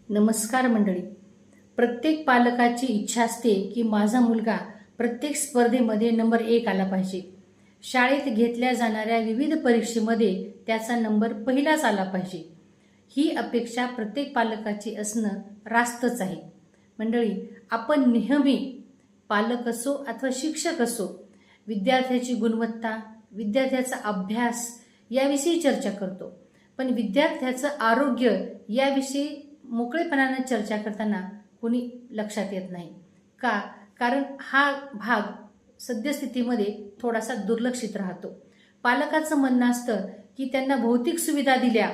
नमस्कार मंडळी. प्रत्येक पालकाची इच्छा असते की माझा मुलगा प्रत्येक स्पर्धेमध्ये नंबर 1 आला पाहिजे. शाळेत घेतल्या जाणाऱ्या विविध परीक्षेमध्ये त्याचा नंबर पहिलाच आला पाहिजे. ही अपेक्षा प्रत्येक पालकाची असणं रास्तच आहे. मंडळी, आपण नेहमी पालक असो अथवा शिक्षक असो, विद्यार्थ्याची गुणवत्ता, विद्यार्थ्याचा अभ्यास याविषयी चर्चा करतो. पण विद्यार्थ्याचं आरोग्य याविषयी मोकळेपणाने चर्चा करताना कोणी लक्षात येत नाही. का? कारण हा भाग सद्यस्थितीमध्ये थोडासा दुर्लक्षित राहतो. पालकाचं म्हणणं असतं की त्यांना भौतिक सुविधा दिल्या,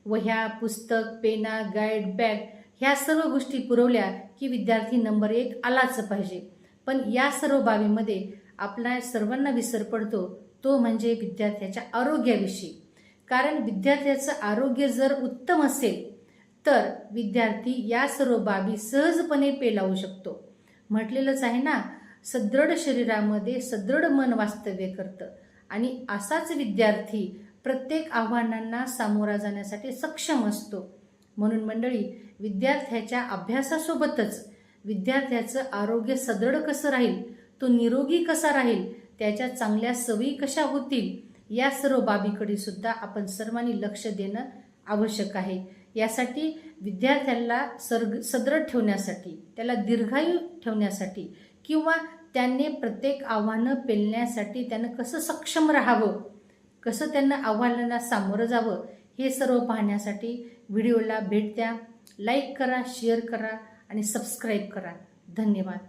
वह्या, पुस्तक, पेना, गाईड, बॅग ह्या सर्व गोष्टी पुरवल्या की विद्यार्थी नंबर 1 आलाच पाहिजे. पण या सर्व बाबीमध्ये आपल्या सर्वांना विसर पडतो, तो म्हणजे विद्यार्थ्याच्या आरोग्याविषयी. कारण विद्यार्थ्याचं आरोग्य जर उत्तम असेल तर विद्यार्थी या सर्व बाबी सहजपणे पेलावू शकतो. म्हटलेलंच आहे ना, सदृढ शरीरामध्ये सदृढ मन वास्तव्य करतं. आणि असाच विद्यार्थी प्रत्येक आव्हानांना सामोरा जाण्यासाठी सक्षम असतो. म्हणून मंडळी, विद्यार्थ्याच्या अभ्यासासोबतच विद्यार्थ्याचं आरोग्य सदृढ कसं राहील, तो निरोगी कसा राहील, त्याच्या चांगल्या सवयी कशा होतील, या सर्व बाबीकडे सुद्धा आपण सर्वांनी लक्ष देणं आवश्यक आहे. यासाठी विद्यार्थ्याला सदृढ ठेवण्यासाठी, त्याला दीर्घायू ठेवण्यासाठी किंवा त्याने प्रत्येक आव्हानं पेलण्यासाठी त्यानं कसं सक्षम राहावं, कसं त्यांना आव्हानांना सामोरं जावं, हे सर्व पाहण्यासाठी व्हिडिओला भेट द्या. लाईक करा, शेअर करा आणि सबस्क्राईब करा. धन्यवाद.